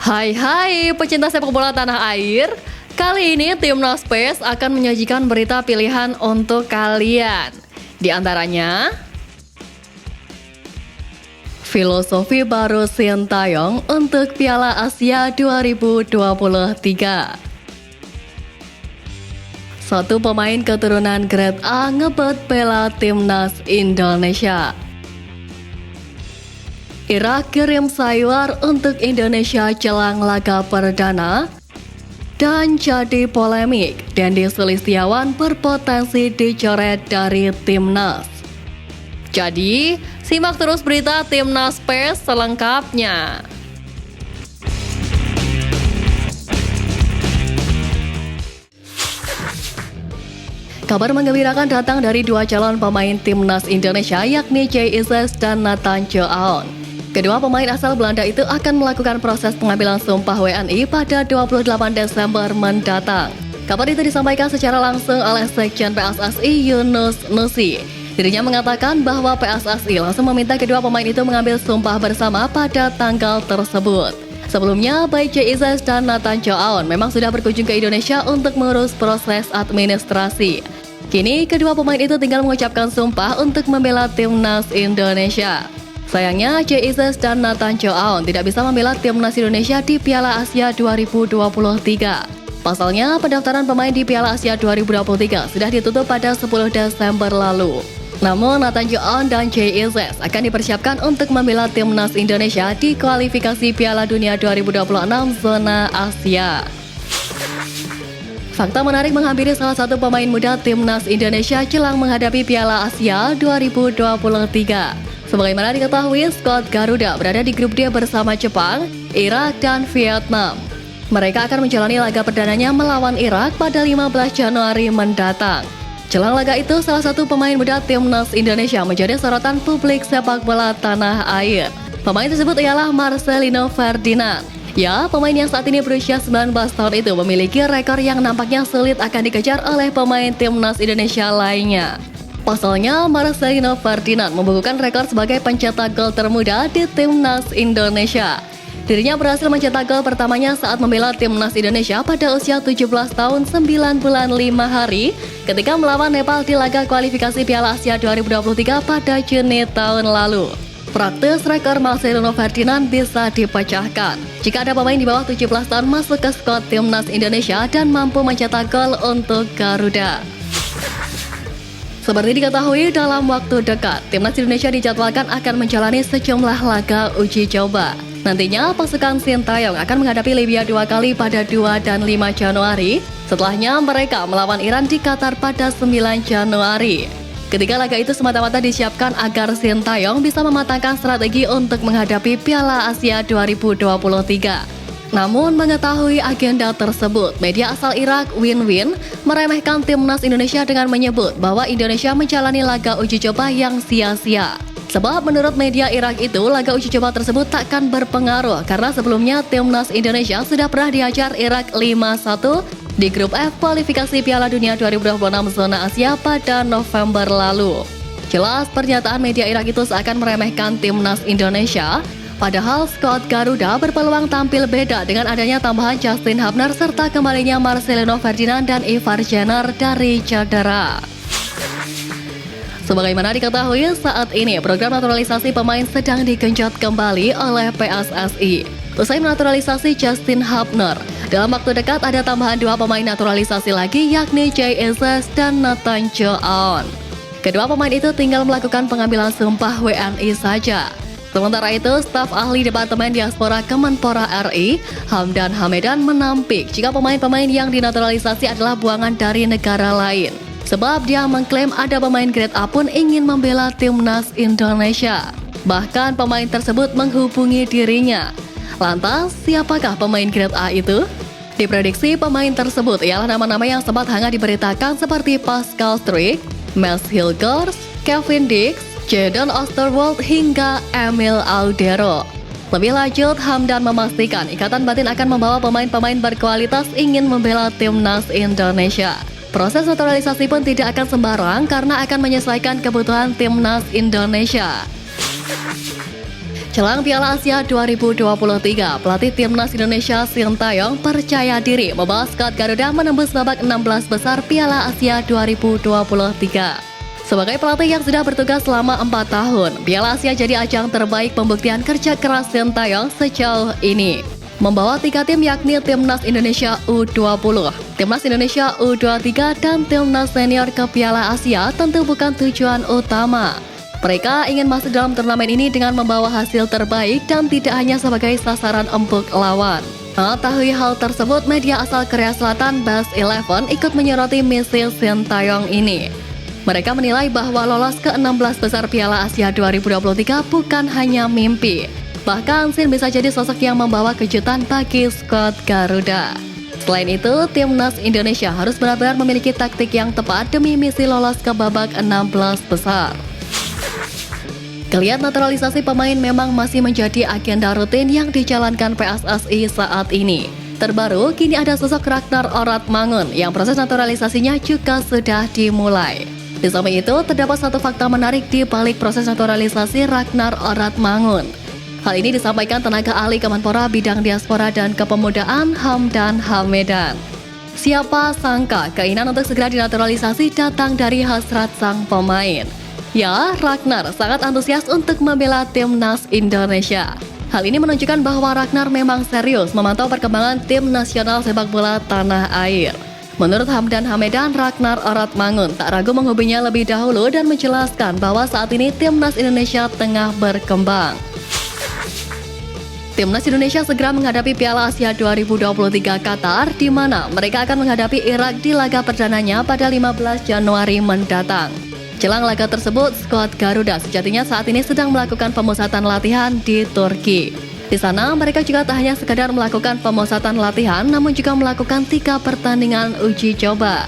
Hai pecinta sepak bola tanah air. Kali ini Timnas PES akan menyajikan berita pilihan untuk kalian. Di antaranya, filosofi baru Sintayong untuk Piala Asia 2023. Satu pemain keturunan Grade A ngebet bela Timnas Indonesia. Irak kirim sayur untuk Indonesia jelang laga perdana. Dan jadi polemik, Dendi Sulistiawan berpotensi dicoret dari Timnas. Jadi, simak terus berita Timnas PES selengkapnya. Kabar menggembirakan datang dari dua calon pemain Timnas Indonesia, yakni Jay Ises dan Nathan Joaon. Kedua pemain asal Belanda itu akan melakukan proses pengambilan sumpah WNI pada 28 Desember mendatang. Kabar itu disampaikan secara langsung oleh Sekjen PSSI Yunus Nusi. Dirinya mengatakan bahwa PSSI langsung meminta kedua pemain itu mengambil sumpah bersama pada tanggal tersebut. Sebelumnya, baik Jay Ises dan Nathan Joaon memang sudah berkunjung ke Indonesia untuk mengurus proses administrasi. Kini, kedua pemain itu tinggal mengucapkan sumpah untuk membela Timnas Indonesia. Sayangnya, Jay Ises dan Nathan Joaon tidak bisa membela Timnas Indonesia di Piala Asia 2023. Pasalnya, pendaftaran pemain di Piala Asia 2023 sudah ditutup pada 10 Desember lalu. Namun, Nathan Joaon dan Jay Ises akan dipersiapkan untuk membela Timnas Indonesia di kualifikasi Piala Dunia 2026 zona Asia. Fakta menarik menghampiri salah satu pemain muda Timnas Indonesia jelang menghadapi Piala Asia 2023. Sebagaimana diketahui, skuad Garuda berada di grup D bersama Jepang, Irak, dan Vietnam. Mereka akan menjalani laga perdananya melawan Irak pada 15 Januari mendatang. Jelang laga itu, salah satu pemain muda Timnas Indonesia menjadi sorotan publik sepak bola tanah air. Pemain tersebut ialah Marcelino Ferdinand. Ya, pemain yang saat ini berusia 19 tahun itu memiliki rekor yang nampaknya sulit akan dikejar oleh pemain Timnas Indonesia lainnya. Pasalnya, Marcelino Ferdinand membukukan rekor sebagai pencetak gol termuda di Timnas Indonesia. Dirinya berhasil mencetak gol pertamanya saat membela Timnas Indonesia pada usia 17 tahun 9 bulan 5 hari ketika melawan Nepal di laga kualifikasi Piala Asia 2023 pada Juni tahun lalu. Praktis rekor Marcelino Ferdinand bisa dipecahkan jika ada pemain di bawah 17 tahun masuk ke skuad Timnas Indonesia dan mampu mencetak gol untuk Garuda. Seperti diketahui, dalam waktu dekat, Timnas Indonesia dijadwalkan akan menjalani sejumlah laga uji coba. Nantinya, pasukan Sintayong akan menghadapi Libya 2 kali pada 2 dan 5 Januari. Setelahnya, mereka melawan Iran di Qatar pada 9 Januari. Ketiga laga itu semata-mata disiapkan agar Sintayong bisa mematangkan strategi untuk menghadapi Piala Asia 2023. Namun mengetahui agenda tersebut, media asal Irak Win-Win meremehkan Timnas Indonesia dengan menyebut bahwa Indonesia menjalani laga uji coba yang sia-sia. Sebab menurut media Irak itu, laga uji coba tersebut takkan berpengaruh karena sebelumnya Timnas Indonesia sudah pernah dihajar Irak 5-1 di grup F kualifikasi Piala Dunia 2026 zona Asia pada November lalu. Jelas pernyataan media Irak itu seakan meremehkan Timnas Indonesia. Padahal skuad Garuda berpeluang tampil beda dengan adanya tambahan Justin Hubner serta kembalinya Marcelino Ferdinand dan Ivar Jenner dari cedera. Sebagaimana diketahui, saat ini program naturalisasi pemain sedang digenjot kembali oleh PSSI. Usai menaturalisasi Justin Hubner, dalam waktu dekat ada tambahan 2 pemain naturalisasi lagi, yakni Jay Ises dan Nathan Joaon. Kedua pemain itu tinggal melakukan pengambilan sumpah WNI saja. Sementara itu, staf ahli Departemen Diaspora Kemenpora RI, Hamdan Hamedan, menampik jika pemain-pemain yang dinaturalisasi adalah buangan dari negara lain. Sebab dia mengklaim ada pemain grade A pun ingin membela Timnas Indonesia. Bahkan pemain tersebut menghubungi dirinya. Lantas, siapakah pemain grade A itu? Diprediksi pemain tersebut ialah nama-nama yang sempat hangat diberitakan seperti Pascal Struijk, Mats Hilgers, Kevin Dix, Jadon Osterwold hingga Emil Audero. Lebih lanjut, Hamdan memastikan Ikatan Batin akan membawa pemain-pemain berkualitas ingin membela Timnas Indonesia. Proses naturalisasi pun tidak akan sembarang karena akan menyesuaikan kebutuhan Timnas Indonesia. Jelang Piala Asia 2023, pelatih Timnas Indonesia Sintayong percaya diri membawa skuad Garuda menembus babak 16 besar Piala Asia 2023. Sebagai pelatih yang sudah bertugas selama 4 tahun, Piala Asia jadi ajang terbaik pembuktian kerja keras Sintayong sejauh ini. Membawa 3 tim yakni Timnas Indonesia U20, Timnas Indonesia U23, dan Timnas Senior ke Piala Asia tentu bukan tujuan utama. Mereka ingin masuk dalam turnamen ini dengan membawa hasil terbaik dan tidak hanya sebagai sasaran empuk lawan. Mengetahui hal tersebut, media asal Korea Selatan Best 11 ikut menyoroti misi Sintayong ini. Mereka menilai bahwa lolos ke 16 besar Piala Asia 2023 bukan hanya mimpi. Bahkan Sin bisa jadi sosok yang membawa kejutan bagi skuad Garuda. Selain itu, Timnas Indonesia harus benar-benar memiliki taktik yang tepat demi misi lolos ke babak 16 besar. Geliat naturalisasi pemain memang masih menjadi agenda rutin yang dijalankan PSSI saat ini. Terbaru, kini ada sosok Ragnar Oratmangun yang proses naturalisasinya juga sudah dimulai. Di samping itu, terdapat satu fakta menarik di balik proses naturalisasi Ragnar Oratmangun. Hal ini disampaikan tenaga ahli Kemenpora bidang diaspora dan kepemudaan Hamdan Hamedan. Siapa sangka keinginan untuk segera dinaturalisasi datang dari hasrat sang pemain. Ya, Ragnar sangat antusias untuk membela Timnas Indonesia. Hal ini menunjukkan bahwa Ragnar memang serius memantau perkembangan tim nasional sepak bola tanah air. Menurut Hamdan Hamedan, Ragnar Oratmangun tak ragu menghubunginya lebih dahulu dan menjelaskan bahwa saat ini Timnas Indonesia tengah berkembang. Timnas Indonesia segera menghadapi Piala Asia 2023 Qatar, di mana mereka akan menghadapi Irak di laga perdananya pada 15 Januari mendatang. Jelang laga tersebut, skuad Garuda sejatinya saat ini sedang melakukan pemusatan latihan di Turki. Di sana, mereka juga tak hanya sekadar melakukan pemusatan latihan, namun juga melakukan 3 pertandingan uji coba.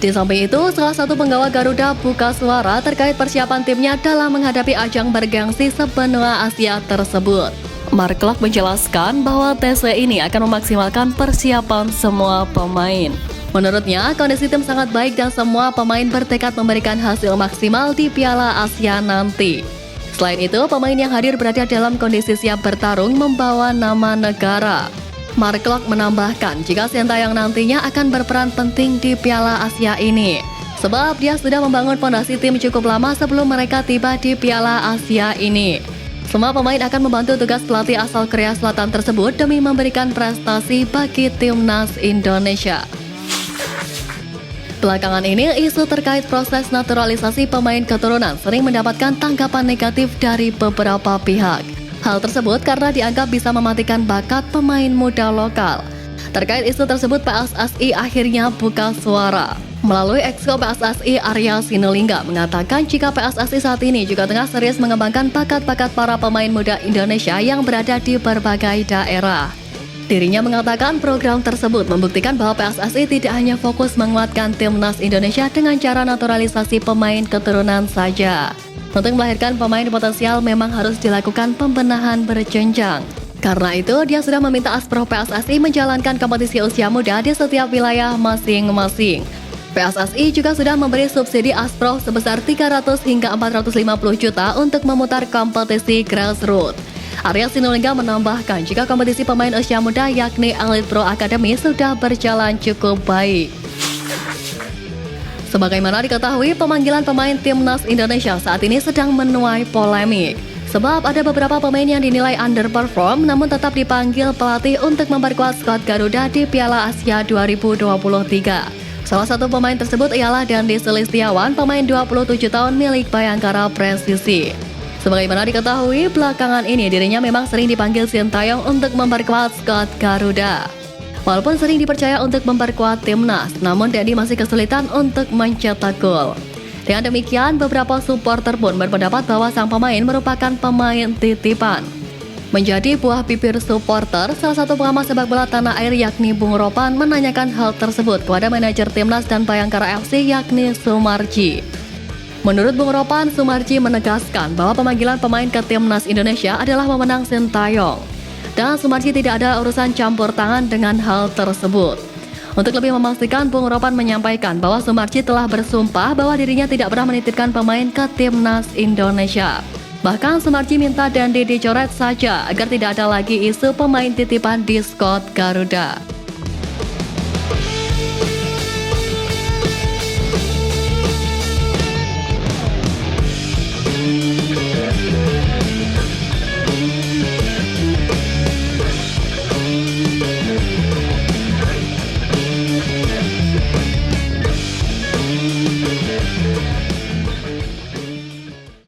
Di samping itu, salah satu penggawa Garuda buka suara terkait persiapan timnya dalam menghadapi ajang bergengsi sebenua Asia tersebut. Mark Klok menjelaskan bahwa TC ini akan memaksimalkan persiapan semua pemain. Menurutnya, kondisi tim sangat baik dan semua pemain bertekad memberikan hasil maksimal di Piala Asia nanti. Selain itu, pemain yang hadir berada dalam kondisi siap bertarung membawa nama negara. Mark Klok menambahkan jika Sintayong nantinya akan berperan penting di Piala Asia ini, sebab dia sudah membangun fondasi tim cukup lama sebelum mereka tiba di Piala Asia ini. Semua pemain akan membantu tugas pelatih asal Korea Selatan tersebut demi memberikan prestasi bagi Timnas Indonesia. Belakangan ini, isu terkait proses naturalisasi pemain keturunan sering mendapatkan tanggapan negatif dari beberapa pihak. Hal tersebut karena dianggap bisa mematikan bakat pemain muda lokal. Terkait isu tersebut, PSSI akhirnya buka suara. Melalui Exco PSSI Arya Sinulinga mengatakan jika PSSI saat ini juga tengah serius mengembangkan bakat-bakat para pemain muda Indonesia yang berada di berbagai daerah. Dirinya mengatakan program tersebut membuktikan bahwa PSSI tidak hanya fokus menguatkan Timnas Indonesia dengan cara naturalisasi pemain keturunan saja. Untuk melahirkan pemain potensial memang harus dilakukan pembenahan berjenjang. Karena itu, dia sudah meminta Aspro PSSI menjalankan kompetisi usia muda di setiap wilayah masing-masing. PSSI juga sudah memberi subsidi Aspro sebesar 300 hingga 450 juta untuk memutar kompetisi grassroots. Arya Sinulinga menambahkan jika kompetisi pemain usia muda yakni Elite Pro Academy sudah berjalan cukup baik. Sebagaimana diketahui, pemanggilan pemain Timnas Indonesia saat ini sedang menuai polemik. Sebab ada beberapa pemain yang dinilai underperform namun tetap dipanggil pelatih untuk memperkuat skuad Garuda di Piala Asia 2023. Salah satu pemain tersebut ialah Dandi Sulistiawan, pemain 27 tahun milik Bayangkara Presisi. Sebagaimana diketahui, belakangan ini dirinya memang sering dipanggil Sintayong untuk memperkuat skuad Garuda. Walaupun sering dipercaya untuk memperkuat timnas, namun Dandi masih kesulitan untuk mencetak gol. Dengan demikian, beberapa supporter pun berpendapat bahwa sang pemain merupakan pemain titipan. Menjadi buah bibir supporter, salah satu pengamat sepak bola tanah air yakni Bung Ropan menanyakan hal tersebut kepada manajer timnas dan Bayangkara FC yakni Sumarji. Menurut Bung Ropan, Sumarji menegaskan bahwa pemanggilan pemain ke Timnas Indonesia adalah memenang Sintayong. Dan Sumarji tidak ada urusan campur tangan dengan hal tersebut. Untuk lebih memastikan, Bung Ropan menyampaikan bahwa Sumarji telah bersumpah bahwa dirinya tidak pernah menitipkan pemain ke Timnas Indonesia. Bahkan Sumarji minta Dandi dicoret saja agar tidak ada lagi isu pemain titipan di skuad Garuda.